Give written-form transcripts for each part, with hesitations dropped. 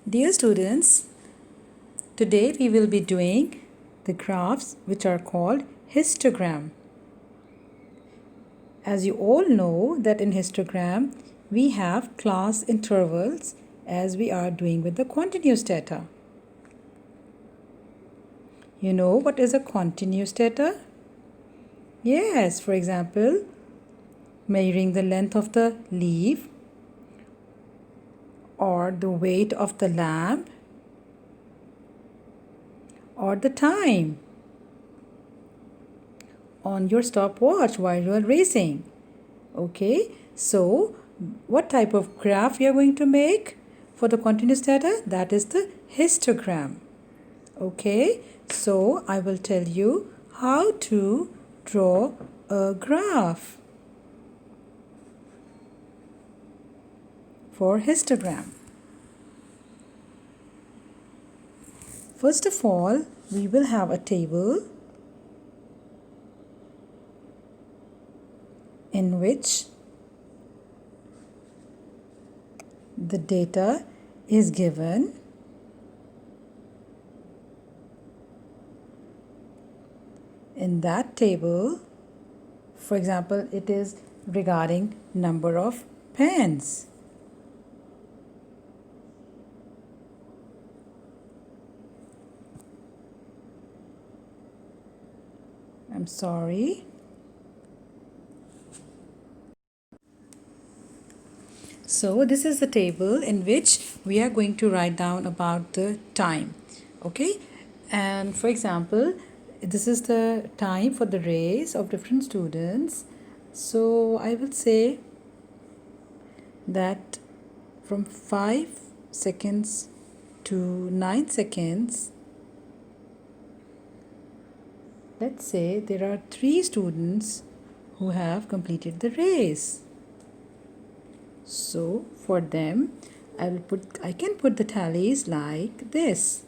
Dear students, today we will be doing the graphs which are called histogram. As you all know that in histogram we have class intervals as we are doing with the continuous data. You know what is a continuous data? Yes, for example, measuring the length of the leaf or the weight of the lamp or the time on your stopwatch while you are racing. Okay, so what type of graph you are going to make for the continuous data? That is the histogram. Okay, so I will tell you how to draw a graph for histogram. First of all, we will have a table in which the data is given. In that table, for example, it is regarding number of pens. I'm sorry. So this is the table in which we are going to write down about the time. Okay, and for example, this is the time for the race of different students. So I will say that from 5 seconds to 9 seconds, let's say there are 3 students who have completed the race. So for them, I can put the tallies like this.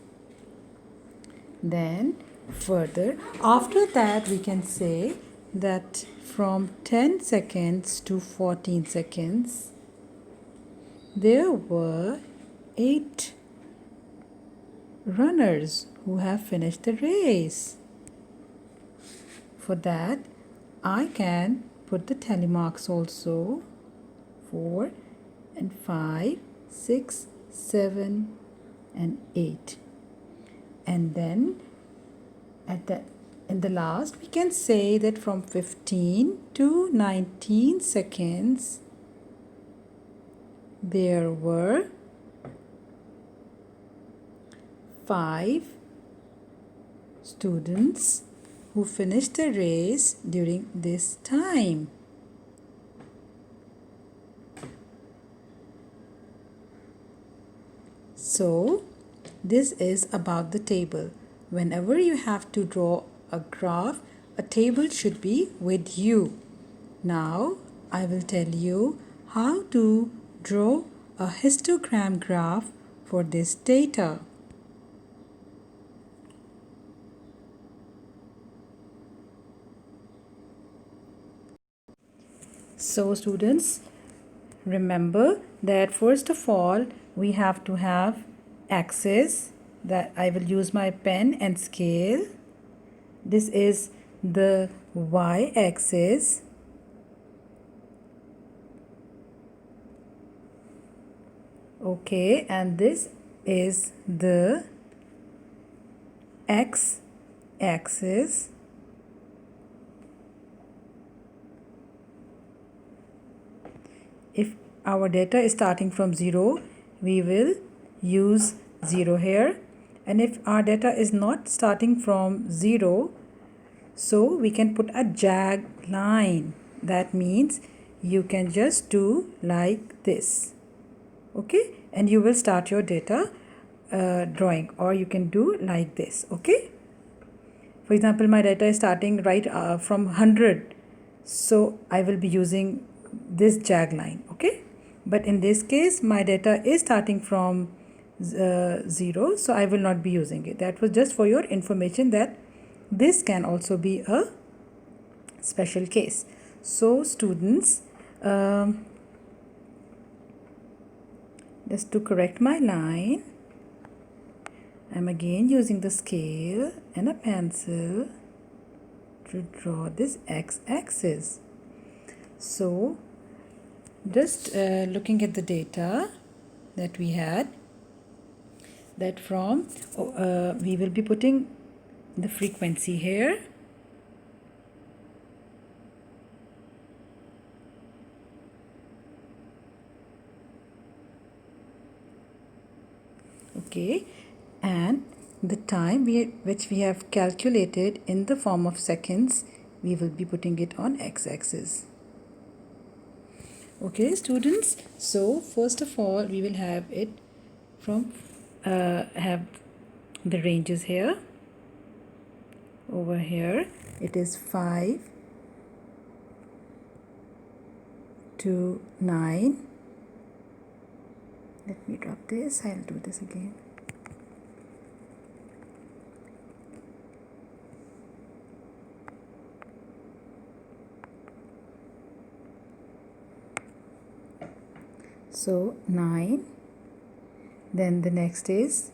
Then further, after that we can say that from 10 seconds to 14 seconds, there were 8 runners who have finished the race. For that, I can put the tally marks also. 4 and 5, 6, 7 and 8. And then in the last we can say that from 15 to 19 seconds there were 5 students who finished the race during this time. So this is about the table. Whenever you have to draw a graph, a table should be with you. Now I will tell you how to draw a histogram graph for this data. So students, remember that first of all we have to have axis, that I will use my pen and scale. This is the y-axis. Okay, and this is the x-axis. If our data is starting from 0, we will use 0 here. And if our data is not starting from 0, so we can put a jag line. That means you can just do like this. Okay, and you will start your data drawing, or you can do like this. Okay, for example, my data is starting right from 100, so I will be using this jag line. Okay, but in this case my data is starting from 0, so I will not be using it. That was just for your information that this can also be a special case. So students, just to correct my line, I'm again using the scale and a pencil to draw this x-axis. So just looking at the data that we had, that from we will be putting the frequency here. Okay, and the time which we have calculated in the form of seconds, we will be putting it on x-axis. Okay students, so first of all we will have it from have the ranges here. Over here it is 5 to 9. Let me drop this, I'll do this again. So 9, then the next is,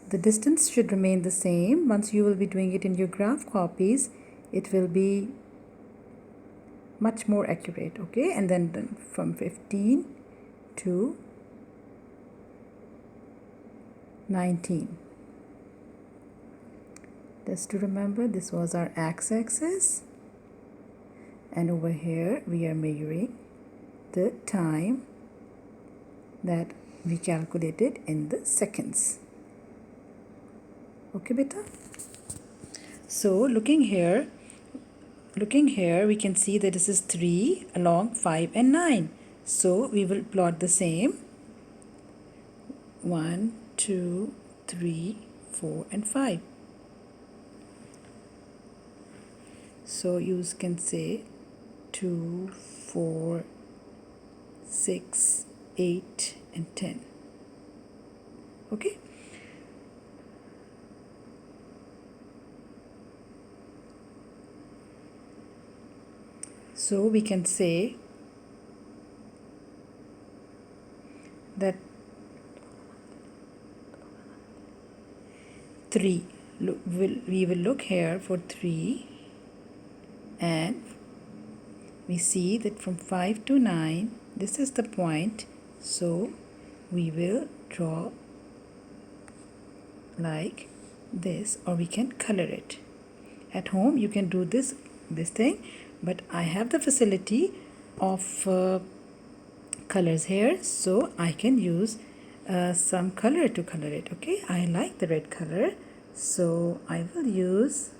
the distance should remain the same. Once you will be doing it in your graph copies, it will be much more accurate. Okay, and then from 15 to 19. Just to remember, this was our x-axis, and over here we are measuring the time that we calculated in the seconds. Okay beta. So looking here we can see that this is 3 along 5 and 9. So we will plot the same 1 2 3 4 and 5. So you can say 2 4 6 8 and 10. Okay, so we can say that 3, we will look here for 3, and we see that from 5 to 9 this is the point, so we will draw like this, or we can color it. At home you can do this thing, but I have the facility of colors here, so I can use some color to color it. Okay, I like the red color, so I will use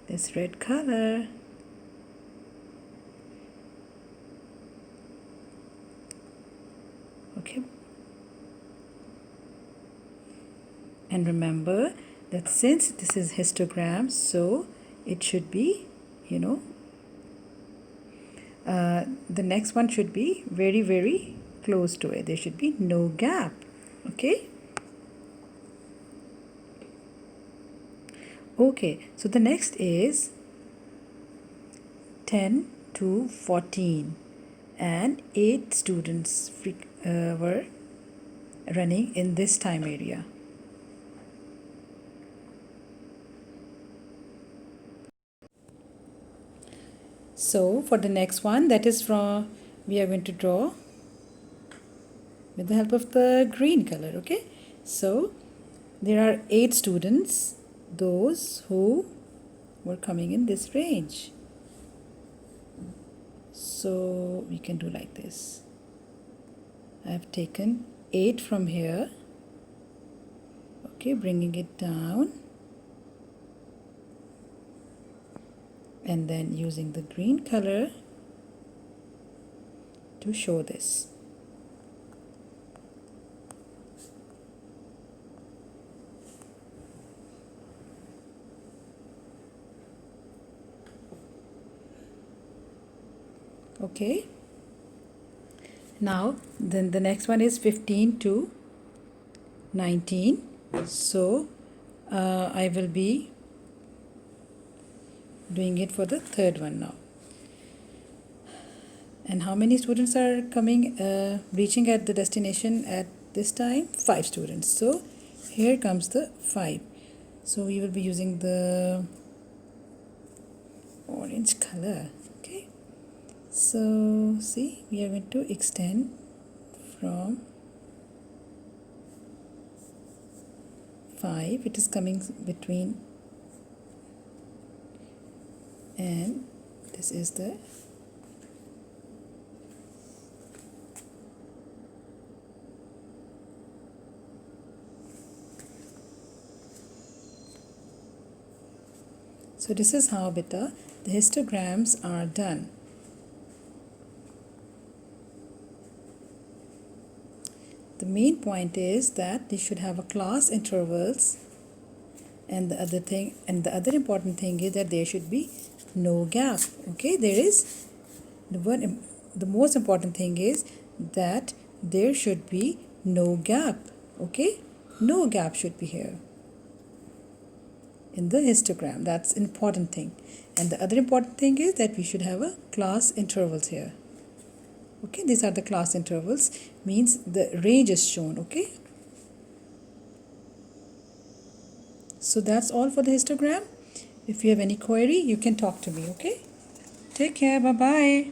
this red color. Okay, and remember that since this is histogram, so it should be, the next one should be very, very close to it. There should be no gap. Okay. Okay, so the next is 10 to 14, and 8 students were running in this time area. So for the next one, that is from, we are going to draw with the help of the green color. Okay, so there are 8 students, those who were coming in this range. So we can do like this. I have taken 8 from here. Okay, bringing it down, and then using the green color to show this. Okay, now then the next one is 15 to 19. So I will be doing it for the third one now. And how many students are coming reaching at the destination at this time 5 students. So here comes the 5. So we will be using the orange color. Okay, so see, we are going to extend from 5. It is coming between, and this is the so this is how beta the histograms are done. The main point is that they should have a class intervals, and the other important thing is that there should be no gap. Okay, there is the most important thing is that there should be no gap. Okay, no gap should be here in the histogram. That's important thing. And the other important thing is that we should have a class intervals here. Okay, these are the class intervals, means the range is shown. Okay, so that's all for the histogram. If you have any query, you can talk to me. Okay, take care. Bye bye.